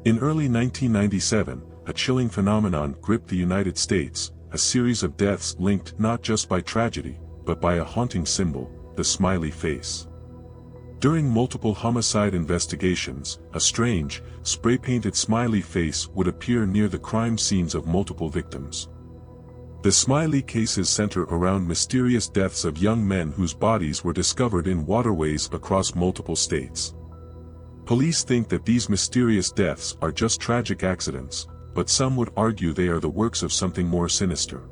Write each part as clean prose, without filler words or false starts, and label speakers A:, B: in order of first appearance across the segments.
A: In early 1997, a chilling phenomenon gripped the United States, a series of deaths linked not just by tragedy, but by a haunting symbol, the smiley face. During multiple homicide investigations, a strange, spray-painted smiley face would appear near the crime scenes of multiple victims. The Smiley cases center around mysterious deaths of young men whose bodies were discovered in waterways across multiple states. Police think that these mysterious deaths are just tragic accidents, but some would argue they are the works of something more sinister.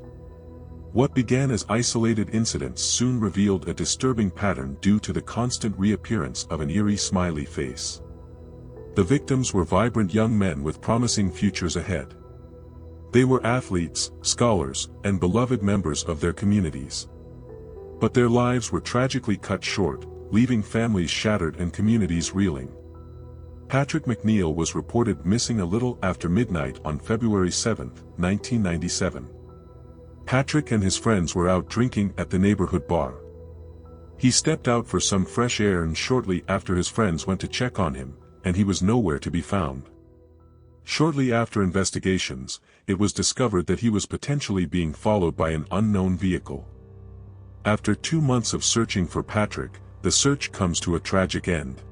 A: What began as isolated incidents soon revealed a disturbing pattern due to the constant reappearance of an eerie smiley face. The victims were vibrant young men with promising futures ahead. They were athletes, scholars, and beloved members of their communities. But their lives were tragically cut short, leaving families shattered and communities reeling. Patrick McNeil was reported missing a little after midnight on February 7, 1997. Patrick and his friends were out drinking at the neighborhood bar. He stepped out for some fresh air and shortly after his friends went to check on him, and he was nowhere to be found. Shortly after investigations, it was discovered that he was potentially being followed by an unknown vehicle. After 2 months of searching for Patrick, the search comes to a tragic end.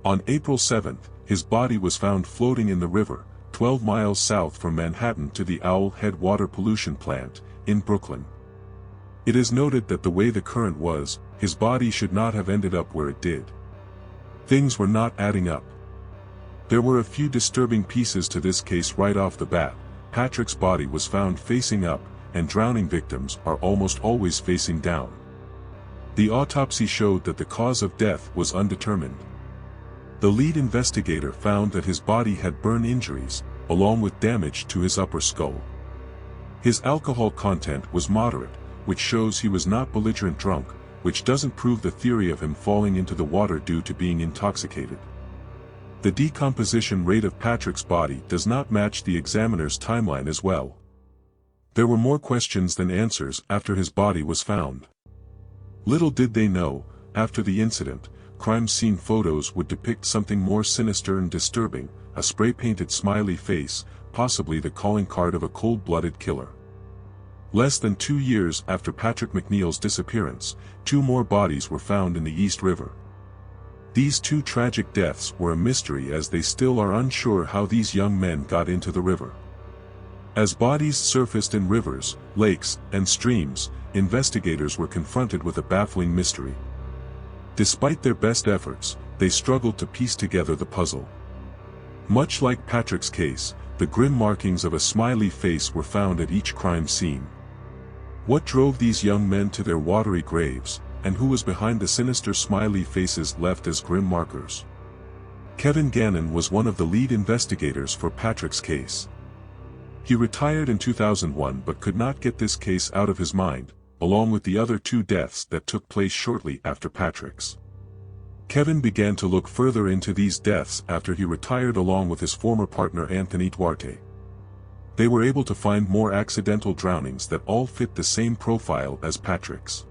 A: On April 7, his body was found floating in the river, 12 miles south from Manhattan to the Owl Head water pollution plant, in Brooklyn. It is noted that the way the current was, his body should not have ended up where it did. Things were not adding up. There were a few disturbing pieces to this case right off the bat. Patrick's body was found facing up, and drowning victims are almost always facing down. The autopsy showed that the cause of death was undetermined. The lead investigator found that his body had burn injuries, along with damage to his upper skull. His alcohol content was moderate, which shows he was not belligerent drunk, which doesn't prove the theory of him falling into the water due to being intoxicated. The decomposition rate of Patrick's body does not match the examiner's timeline as well. There were more questions than answers after his body was found. Little did they know, after the incident, crime scene photos would depict something more sinister and disturbing, a spray-painted smiley face, possibly the calling card of a cold-blooded killer. Less than 2 years after Patrick McNeil's disappearance, 2 more bodies were found in the East River. These 2 tragic deaths were a mystery as they still are unsure how these young men got into the river. As bodies surfaced in rivers, lakes, and streams, investigators were confronted with a baffling mystery. Despite their best efforts, they struggled to piece together the puzzle. Much like Patrick's case, the grim markings of a smiley face were found at each crime scene. What drove these young men to their watery graves, and who was behind the sinister smiley faces left as grim markers? Kevin Gannon was one of the lead investigators for Patrick's case. He retired in 2001 but could not get this case out of his mind, along with the other 2 deaths that took place shortly after Patrick's. Kevin began to look further into these deaths after he retired along with his former partner Anthony Duarte. They were able to find more accidental drownings that all fit the same profile as Patrick's.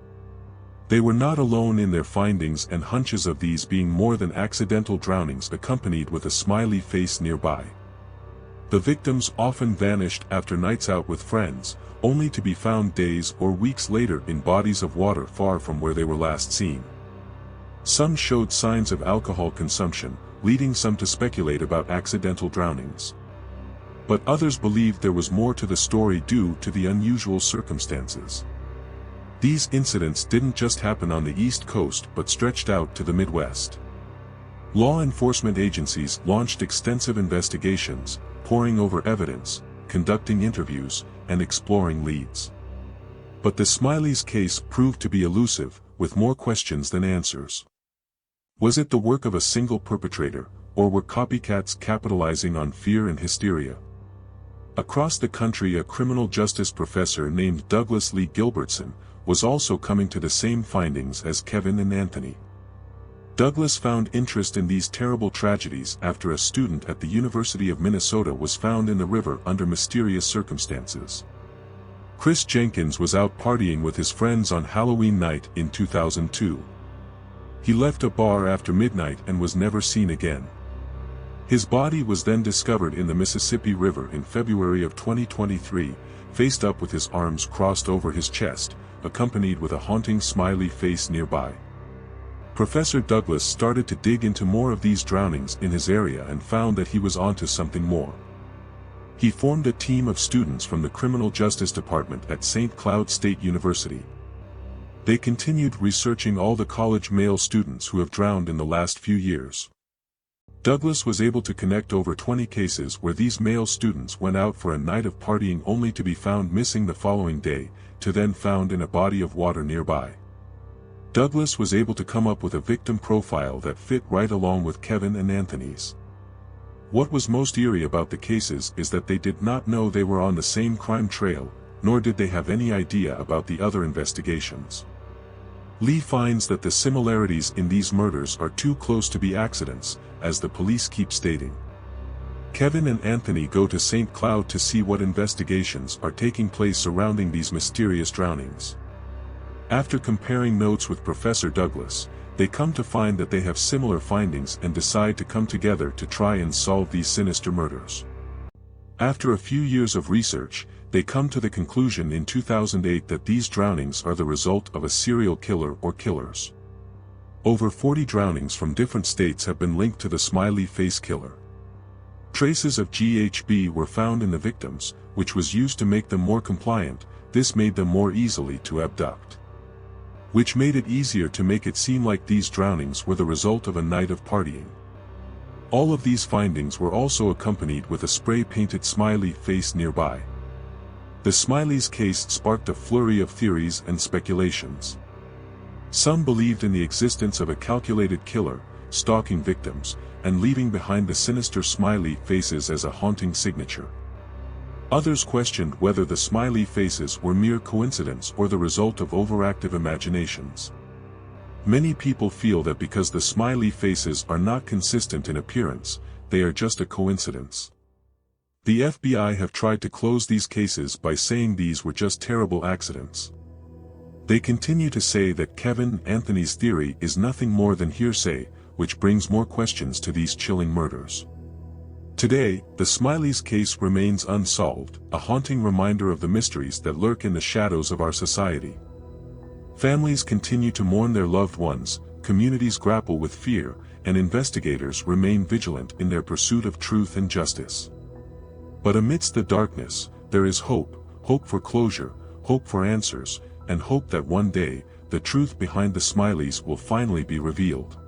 A: They were not alone in their findings and hunches of these being more than accidental drownings accompanied with a smiley face nearby. The victims often vanished after nights out with friends, only to be found days or weeks later in bodies of water far from where they were last seen. Some showed signs of alcohol consumption, leading some to speculate about accidental drownings. But others believed there was more to the story due to the unusual circumstances. These incidents didn't just happen on the East Coast but stretched out to the Midwest. Law enforcement agencies launched extensive investigations, poring over evidence, conducting interviews, and exploring leads. But the Smiley's case proved to be elusive, with more questions than answers. Was it the work of a single perpetrator, or were copycats capitalizing on fear and hysteria? Across the country, a criminal justice professor named Douglas Lee Gilbertson was also coming to the same findings as Kevin and Anthony. Douglas found interest in these terrible tragedies after a student at the University of Minnesota was found in the river under mysterious circumstances. Chris Jenkins was out partying with his friends on Halloween night in 2002. He left a bar after midnight and was never seen again. His body was then discovered in the Mississippi River in February of 2023, faced up with his arms crossed over his chest, accompanied with a haunting smiley face nearby. Professor Douglas started to dig into more of these drownings in his area and found that he was onto something more. He formed a team of students from the Criminal Justice Department at St. Cloud State University. They continued researching all the college male students who have drowned in the last few years. Douglas was able to connect over 20 cases where these male students went out for a night of partying only to be found missing the following day, to then found in a body of water nearby. Douglas was able to come up with a victim profile that fit right along with Kevin and Anthony's. What was most eerie about the cases is that they did not know they were on the same crime trail, nor did they have any idea about the other investigations. Lee finds that the similarities in these murders are too close to be accidents, as the police keep stating. Kevin and Anthony go to St. Cloud to see what investigations are taking place surrounding these mysterious drownings. After comparing notes with Professor Douglas, they come to find that they have similar findings and decide to come together to try and solve these sinister murders. After a few years of research, they come to the conclusion in 2008 that these drownings are the result of a serial killer or killers. Over 40 drownings from different states have been linked to the Smiley Face Killer. Traces of GHB were found in the victims, which was used to make them more compliant. This made them more easily to abduct, which made it easier to make it seem like these drownings were the result of a night of partying. All of these findings were also accompanied with a spray-painted smiley face nearby. The Smiley's case sparked a flurry of theories and speculations. Some believed in the existence of a calculated killer, stalking victims, and leaving behind the sinister smiley faces as a haunting signature. Others questioned whether the smiley faces were mere coincidence or the result of overactive imaginations. Many people feel that because the smiley faces are not consistent in appearance, they are just a coincidence. The FBI have tried to close these cases by saying these were just terrible accidents. They continue to say that Kevin Anthony's theory is nothing more than hearsay, which brings more questions to these chilling murders. Today, the Smiley's case remains unsolved, a haunting reminder of the mysteries that lurk in the shadows of our society. Families continue to mourn their loved ones, communities grapple with fear, and investigators remain vigilant in their pursuit of truth and justice. But amidst the darkness, there is hope, hope for closure, hope for answers, and hope that one day, the truth behind the Smileys will finally be revealed.